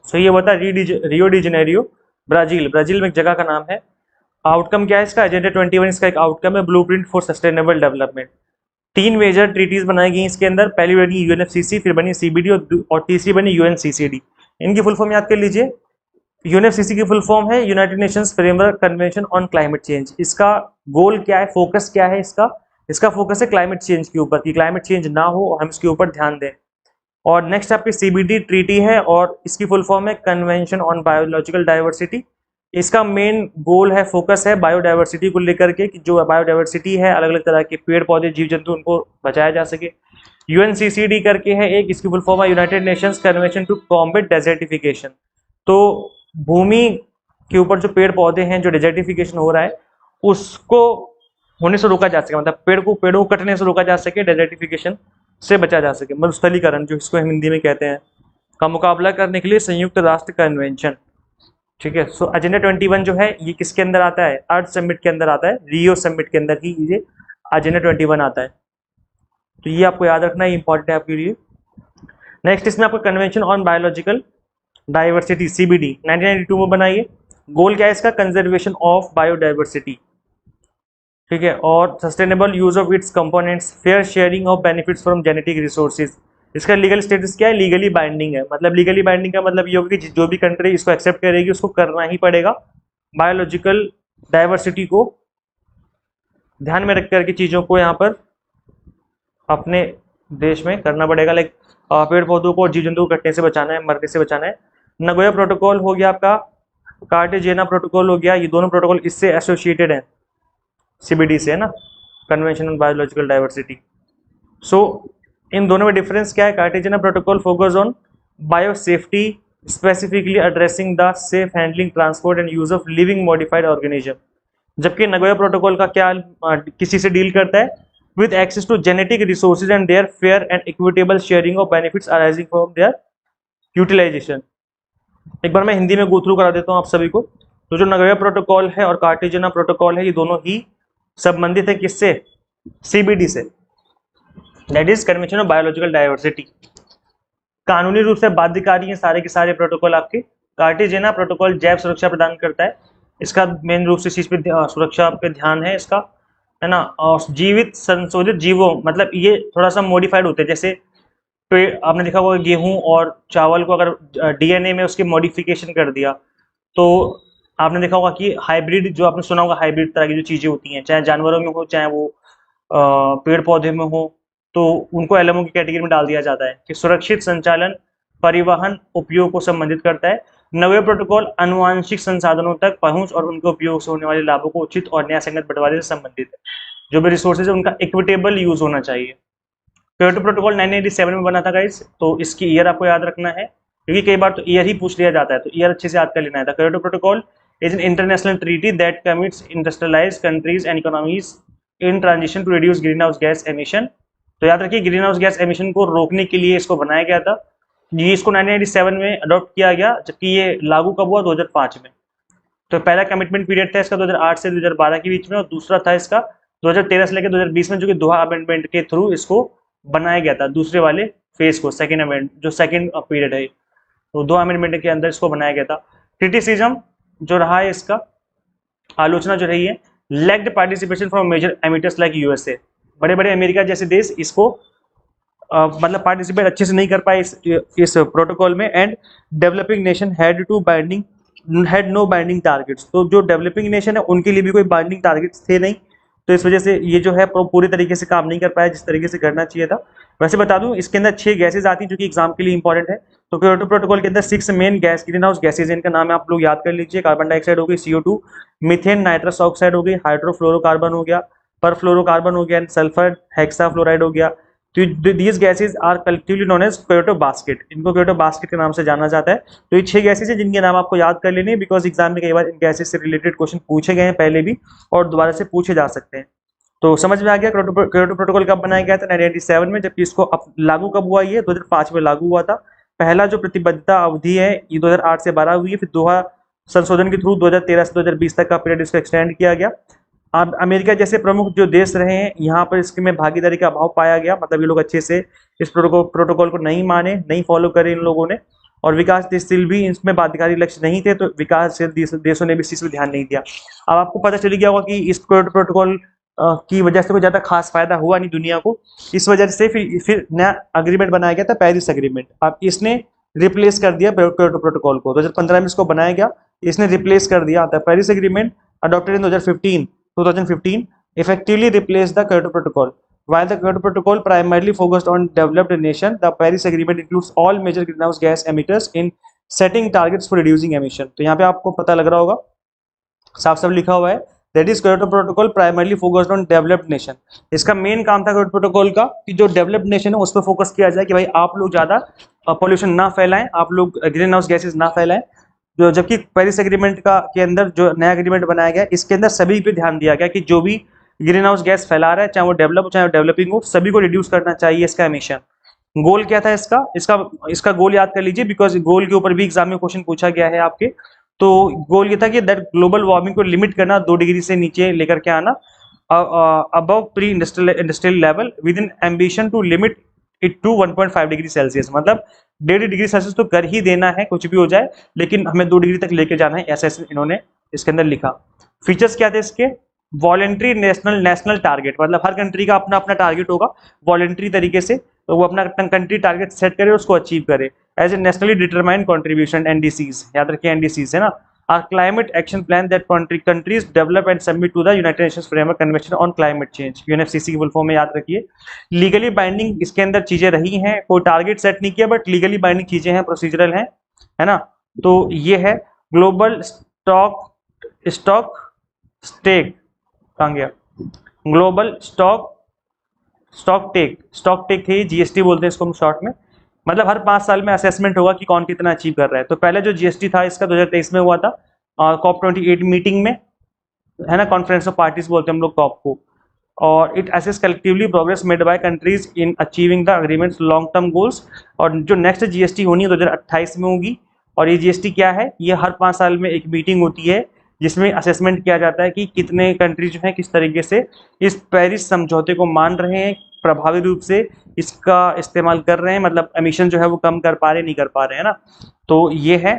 सो ये बता रियो डी जेनेरियो, ब्राजील में एक जगह का नाम है। आउटकम क्या है इसका, एजेंडा 21 इसका एक आउटकम है, blueprint for sustainable development. 3 major treaties बनाई गई इसके अंदर, पहली बनी UNFCCC, फिर बनी CBD और तीसरी बनी UNCCD। इनकी फुल फॉर्म याद कर लीजिए। UNFCCC की फुल फॉर्म है United Nations Framework Convention on Climate change. इसका गोल क्या है, फोकस क्या है इसका फोकस है क्लाइमेट चेंज के ऊपर, कि क्लाइमेट चेंज ना हो और हम इसके ऊपर ध्यान दें। और नेक्स्ट आपकी CBD ट्रीटी है, और इसकी फुल फॉर्म है कन्वेंशन ऑन बायोलॉजिकल डाइवर्सिटी। इसका मेन गोल है, फोकस है बायोडाइवर्सिटी को लेकर के, कि जो बायोडाइवर्सिटी है, अलग अलग तरह के पेड़ पौधे जीव जंतु, उनको बचाया जा सके। UNCCD करके है एक, इसकी फुल फॉर्म है United Nations convention to combat desertification. तो भूमि के ऊपर जो पेड़ पौधे हैं, जो डेजर्टिफिकेशन हो रहा है, उसको होने से रोका जा सके, मतलब पेड़ों को कटने से रोका जा सके, डेजर्टिफिकेशन से बचा जा सके, मरुस्थलीकरण जो इसको हिंदी में कहते हैं, का मुकाबला करने के लिए संयुक्त राष्ट्र कन्वेंशन। ठीक है। सो एजेंडा 21 जो है ये किसके अंदर आता है, अर्थ समिट के अंदर आता है, रियो समिट के अंदर ही ये एजेंडा 21 आता है। तो ये आपको याद रखना है, इंपॉर्टेंट है आपके लिए। नेक्स्ट इसमें आपका convention on biological diversity CBD 1992 में बनाई है। गोल क्या है इसका, कंजर्वेशन ऑफ बायोडाइवर्सिटी। ठीक है। और sustainable use of its components, fair sharing of benefits from genetic resources. इसका लीगल स्टेटस क्या है, लीगली बाइंडिंग है। मतलब लीगली बाइंडिंग का मतलब ये होगा कि जो भी कंट्री इसको एक्सेप्ट करेगी उसको करना ही पड़ेगा। बायोलॉजिकल डाइवर्सिटी को ध्यान में रख करके चीज़ों को यहाँ पर अपने देश में करना पड़ेगा। लाइक पेड़ पौधों को और जीव जंतु को कटने से बचाना है, मरने से बचाना है। नगोया प्रोटोकॉल हो गया आपका, कार्टेजेना प्रोटोकॉल हो गया, ये दोनों प्रोटोकॉल इससे एसोसिएटेड हैं, सीबीडी से, है ना, convention on biological diversity. So इन दोनों में डिफरेंस क्या है? Cartagena protocol focus on bio safety, specifically addressing the safe handling, transport and use of living modified organism. जबकि नगोया प्रोटोकॉल का क्या किसी से डील करता है? With access to genetic resources and their fair and equitable sharing of benefits arising from their utilisation. एक बार मैं हिंदी में गो थ्रू करा देता हूँ आप सभी को। तो जो नगोया प्रोटोकॉल है और कार्टेजेना प्रोटोकॉल है, ये दोनों ही संबंधित है किससे? सीबीडी से, that is convention of biological diversity. कानूनी रूप से बाध्यकारी हैं सारे के सारे प्रोटोकॉल आपके। कार्टेजेना प्रोटोकॉल जैव सुरक्षा प्रदान करता है, इसका मेन रूप से इस चीज पे सुरक्षा पे ध्यान है इसका, है ना। और जीवित संशोधित जीवों, मतलब ये थोड़ा सा मॉडिफाइड होते हैं, जैसे आपने देखा होगा गेहूं और चावल को अगर डीएनए में उसकी मॉडिफिकेशन कर दिया, तो आपने देखा होगा कि हाइब्रिड, जो आपने सुना होगा हाइब्रिड तरह की जो चीजें होती हैं, चाहे जानवरों में हो चाहे वो पेड़ पौधे में हो, तो उनको एलएमओ की कैटेगरी में डाल दिया जाता है कि सुरक्षित संचालन, परिवहन, उपयोग को संबंधित करता है। नगोया प्रोटोकॉल आनुवांशिक संसाधनों तक पहुंच और उनके उपयोग से होने वाले लाभों को उचित और न्यायसंगत बंटवारे से संबंधित है। जो भी रिसोर्सेज है उनका इक्विटेबल यूज होना चाहिए। क्योटो प्रोटोकॉल 1987 में बना था गाइस, तो इसकी ईयर आपको याद रखना है, क्योंकि कई बार तो ईयर ही पूछ लिया जाता है, तो ईयर अच्छे से याद कर लेना है। Kyoto protocol is an international treaty that commits industrialised countries and economies in transition to reduce greenhouse gas emission. तो याद रखिए, ग्रीन हाउस गैस एमिशन को रोकने के लिए इसको बनाया गया था। ये इसको 1987 में अडॉप्ट किया गया, जबकि ये लागू कब हुआ? 2005 में। तो पहला कमिटमेंट पीरियड था इसका 2008 से 2012 के बीच में, और दूसरा था इसका 2013 से लेकर 2020 में, जो कि दोहा अमेंडमेंट के थ्रू इसको बनाया गया था, दूसरे वाले फेज को, सेकंड अमेंड जो सेकंड पीरियड है, तो दो अमेंडमेंट के अंदर इसको बनाया गया था। क्रिटिसिज्म जो रहा है इसका, आलोचना जो रही है, lacked participation from major emitters like USA. बड़े बड़े अमेरिका जैसे देश इसको मतलब पार्टिसिपेट अच्छे से नहीं कर पाए इस प्रोटोकॉल में। And developing nation had no binding targets. तो जो डेवलपिंग नेशन है उनके लिए भी कोई बाइंडिंग टारगेट्स थे नहीं, तो इस वजह से ये जो है पूरी तरीके से काम नहीं कर पाया जिस तरीके से करना चाहिए था। वैसे बता दूं, इसके अंदर 6 गैसेज आती हैं जो कि एग्जाम के लिए इंपॉर्टेंट है। तो क्योटो प्रोटोकॉल के अंदर 6 main gas, green house gases, इनका नाम है, आप लोग याद कर लीजिए। कार्बन डाइऑक्साइड हो गई, CO2, मीथेन, नाइट्रस ऑक्साइड हो गई, हाइड्रोफ्लोरोकार्बन हो गया, परफ्लोरोकार्बन हो गया, एंड सल्फर हेक्साफ्लोराइड हो गया। तो these gases are collectively known as Kyoto basket, इनको क्योटो बास्केट के नाम से जाना जाता है। तो ये 6 गैसेज है जिनके नाम आपको याद कर लेने हैं, बिकॉज एग्जाम में कई बार इन गैसेज से रिलेटेड क्वेश्चन पूछे गए हैं पहले भी, और दोबारा से पूछे जा सकते हैं। तो समझ में आ गया क्योटो प्रोटोकॉल कब बनाया गया था? 1987 में। जबकि इसको लागू कब हुआ? ये 2005 में लागू हुआ था। पहला जो प्रतिबद्धता अवधि है ये 2008 से 12 हुई है, फिर दोहा संशोधन के थ्रू 2013 से 2020 तक का पीरियड इसको एक्सटेंड किया गया। अब अमेरिका जैसे प्रमुख जो देश रहे हैं, यहाँ पर इसके में भागीदारी का अभाव पाया गया, मतलब ये लोग अच्छे से इस प्रोटोकॉल को नहीं माने, नहीं फॉलो करे इन लोगों ने। और विकास देशशील भी इसमें बाध्यकारी लक्ष्य नहीं थे, तो विकासशील देशों ने भी इस चीज पर ध्यान नहीं दिया। अब आपको पता चल गया होगा कि इस प्रोटोकॉल की वजह से कोई ज्यादा खास फायदा हुआ नहीं दुनिया को। इस वजह से फिर नया अग्रीमेंट बनाया गया था, पेरिस अग्रीमेंट। अब इसने रिप्लेस कर दिया क्योटो प्रोटोकॉल को। 2015 में इसको बनाया गया, इसने रिप्लेस कर दिया। था Paris agreement adopted in 2015 effectively replaced the Kyoto Protocol. While the Kyoto Protocol primarily focused on developed nation, the Paris Agreement includes all major greenhouse gas emitters in setting targets for reducing emission. तो यहाँ पे आपको पता लग रहा होगा, साफ साफ लिखा हुआ है, that is Kyoto Protocol primarily focused on developed nation. इसका मेन काम था Kyoto Protocol का कि जो डेवलप्ड नेशन है उस पर फोकस किया जाए कि भाई आप लोग ज्यादा पॉल्यूशन ना फैलाएं, आप लोग ग्रीन हाउस गैसेज ना फैलाएं। जो जबकि पेरिस एग्रीमेंट का के अंदर जो नया एग्रीमेंट बनाया गया, इसके अंदर सभी पे ध्यान दिया गया कि जो भी ग्रीन हाउस गैस फैला रहा है, चाहे वो डेवलप हो चाहे डेवलपिंग हो, सभी को रिड्यूस करना चाहिए इसका एमिशन। गोल क्या था इसका गोल याद कर लीजिए, बिकॉज गोल के ऊपर भी एग्जाम में क्वेश्चन पूछा गया है आपके। तो गोल ये था कि दैट ग्लोबल वार्मिंग को लिमिट करना, 2 डिग्री से नीचे लेकर के आना above pre industrial level with in ambition to limit it to 1.5 degree Celsius. मतलब 1.5 डिग्री सेल्सियस तो कर ही देना है, कुछ भी हो जाए, लेकिन हमें 2 डिग्री तक लेके जाना है, ऐसा इन्होंने इसके अंदर लिखा। फीचर्स क्या थे इसके? वॉलेंट्री नेशनल टारगेट, मतलब हर कंट्री का अपना अपना टारगेट होगा, वॉलेंट्री तरीके से तो वो अपना कंट्री टारगेट सेट करे, उसको अचीव करे as a nationally determined contribution, NDCs, याद रखिए एनडीसीज है ना, are climate action plan that countries develop and submit to the United Nations Framework Convention on Climate Change, UNFCC की फुल फॉर्म में, याद रखिए। लीगली बाइंडिंग इसके अंदर चीजें रही हैं, कोई टारगेट सेट नहीं किया बट लीगली बाइंडिंग चीजें हैं, प्रोसीजरल हैं, है ना। तो ये है ग्लोबल स्टॉक स्टेक, कहाँ गया, ग्लोबल स्टॉक टेक थे, जीएसटी बोलते हैं इसको हम शॉर्ट में। मतलब हर 5 साल में असेसमेंट होगा कि कौन कितना अचीव कर रहा है। तो पहले जो जीएसटी था इसका 2023 में हुआ था COP28 मीटिंग में, है ना, कॉन्फ्रेंस ऑफ पार्टीज बोलते हैं हम लोग कॉप को। और it assess collectively progress made by countries in achieving the agreements long term goals. और जो नेक्स्ट जीएसटी होनी है 2028 में होगी। और ये जीएसटी क्या है, ये हर 5 साल में एक मीटिंग होती है जिसमें असेसमेंट किया जाता है कि कितने कंट्री जो है किस तरीके से इस पेरिस समझौते को मान रहे हैं, प्रभावी रूप से इसका इस्तेमाल कर रहे हैं, मतलब एमिशन जो है वो कम कर पा रहे नहीं कर पा रहे हैं ना। तो ये है,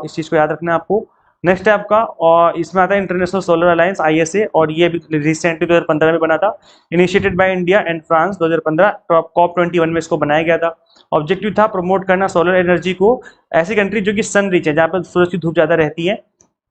इस चीज़ को याद रखना है आपको। नेक्स्ट है आपका, और इसमें आता है इंटरनेशनल सोलर अलायंस ISA, और ये भी रिसेंटली 2015 में बना था, initiated by India and France. 2015 COP21 में इसको बनाया गया था। ऑब्जेक्टिव था प्रमोट करना सोलर एनर्जी को, ऐसी कंट्री जो कि सन रिच है, जहाँ पर सूरज की धूप ज़्यादा रहती है,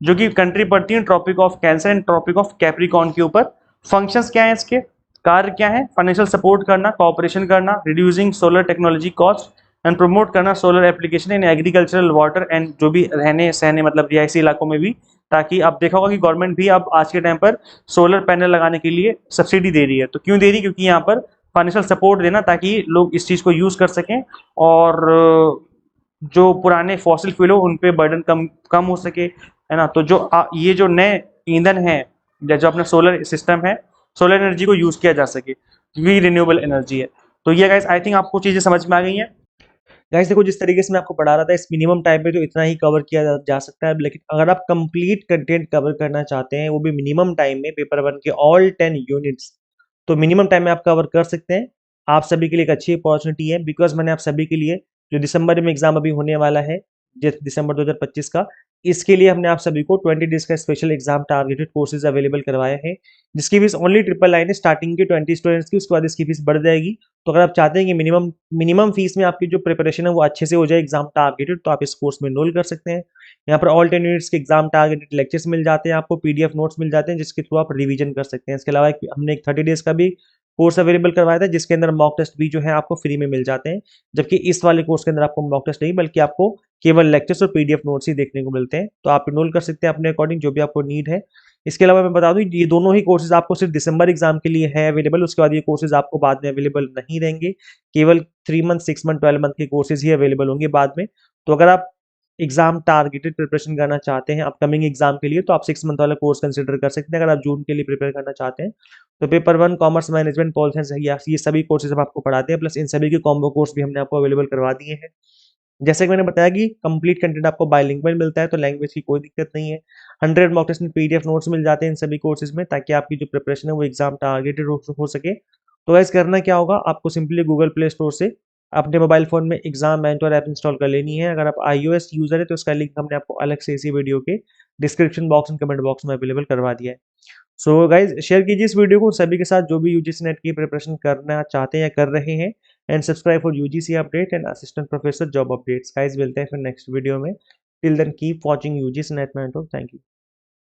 जो कि कंट्री पड़ती है tropic of cancer and tropic of capricorn के ऊपर। फंक्शंस क्या है इसके, कार्य क्या है, फाइनेंशियल सपोर्ट करना, कॉपरेशन करना, reducing solar technology cost and promote करना solar application in agricultural water and जो भी रहने सहने मतलब रिहायशी इलाकों में भी, ताकि आप देखा होगा कि गवर्नमेंट भी अब आज के टाइम पर सोलर पैनल लगाने के लिए सब्सिडी दे रही है। तो क्यों दे रही है, क्योंकि यहाँ पर फाइनेंशियल सपोर्ट देना ताकि लोग इस चीज़ को यूज़ कर सकें, और जो पुराने फॉसिल फ्यूल हो उन पे बर्डन कम हो सके, है ना। तो जो ये जो नए ईंधन है, जो अपना सोलर सिस्टम है, सोलर एनर्जी को यूज़ किया जा सके, क्योंकि रिन्यूएबल एनर्जी है। तो ये गाइस आई थिंक आपको चीज़ें समझ में आ गई हैं। गाइस देखो, जिस तरीके से मैं आपको पढ़ा रहा था, इस मिनिमम टाइम में तो इतना ही कवर किया जा सकता है, लेकिन अगर आप कंप्लीट कंटेंट कवर करना चाहते हैं, वो भी मिनिमम टाइम में, पेपर 1 के ऑल 10 यूनिट्स, तो मिनिमम टाइम में आप कवर कर सकते हैं। आप सभी के लिए एक अच्छी अपॉर्चुनिटी है, बिकॉज मैंने आप सभी के लिए जो दिसंबर में एग्जाम अभी होने वाला है, दिसंबर 2025 का, इसके लिए हमने आप सभी को 20 डेज का special exam targeted courses available करवाए हैं, जिसकी फीस ओनली 999 है स्टार्टिंग के 20 स्टूडेंट्स की। उसके बाद इसकी फीस बढ़ जाएगी। तो अगर आप चाहते हैं कि मिनिमम फीस में आपकी जो प्रिपरेशन है वो अच्छे से हो जाए एग्जाम टारगेटेड, तो आप इस कोर्स में एनरोल कर सकते हैं। यहाँ पर ऑल 10 यूनिट्स के एग्जाम टारगेटेड लेक्चर्स मिल जाते हैं, आपको PDF नोट्स मिल जाते हैं, जिसके थ्रू आप रिवीजन कर सकते हैं। इसके अलावा हमने एक 30 डेज का भी कोर्स अवेलेबल करवाया था, जिसके अंदर मॉक टेस्ट भी जो है आपको फ्री में मिल जाते हैं। जबकि इस वाले कोर्स के अंदर आपको मॉक टेस्ट नहीं, बल्कि आपको केवल लेक्चर्स और PDF नोट्स ही देखने को मिलते हैं। तो आप इनरोल कर सकते हैं अपने अकॉर्डिंग, जो भी आपको नीड है। इसके अलावा मैं बता दूं, ये दोनों ही कोर्सेज आपको सिर्फ दिसंबर एग्जाम के लिए है अवेलेबल। उसके बाद ये कोर्सेज आपको बाद में अवेलेबल नहीं रहेंगे। केवल 3 मंथ, 6 मंथ, 12 मंथ के कोर्सेज ही अवेलेबल होंगे बाद में। तो अगर आप एग्जाम टारगेटेड प्रिपरेशन करना चाहते हैं अपकमिंग एग्जाम के लिए, तो आप 6 मंथ वाला कोर्स कंसिडर कर सकते हैं। अगर आप जून के लिए प्रिपेयर करना चाहते हैं, तो paper 1 commerce management pol science ये सभी कोर्सेज हम आपको पढ़ाते हैं, प्लस इन सभी के कॉम्बो कोर्स भी हमने आपको अवेलेबल करवा दिए हैं। जैसे कि मैंने बताया कि कंप्लीट कंटेंट आपको बायलिंगुअल मिलता है, तो लैंग्वेज की कोई दिक्कत नहीं है। 100 मॉक टेस्ट में PDF नोट्स मिल जाते हैं इन सभी कोर्सेज में, ताकि आपकी जो प्रिपरेशन है वो एग्जाम टारगेटेड हो सके। तो गाइस करना क्या होगा, आपको सिंपली गूगल प्ले स्टोर से अपने मोबाइल फोन में एग्जाम मेंटर ऐप इंस्टॉल कर लेनी है। अगर आप iOS यूजर है तो उसका लिंक हमने आपको अलग से इसी वीडियो के description box and comment box में अवेलेबल करवा दिया है। सो गाइज शेयर कीजिए इस वीडियो को सभी के साथ जो भी UGC नेट की प्रिपरेशन करना चाहते हैं या कर रहे हैं, and subscribe for UGC update and assistant professor job updates. Guys मिलते हैं फिर नेक्स्ट वीडियो में। Till then keep watching UGC NET Mentor. Thank you.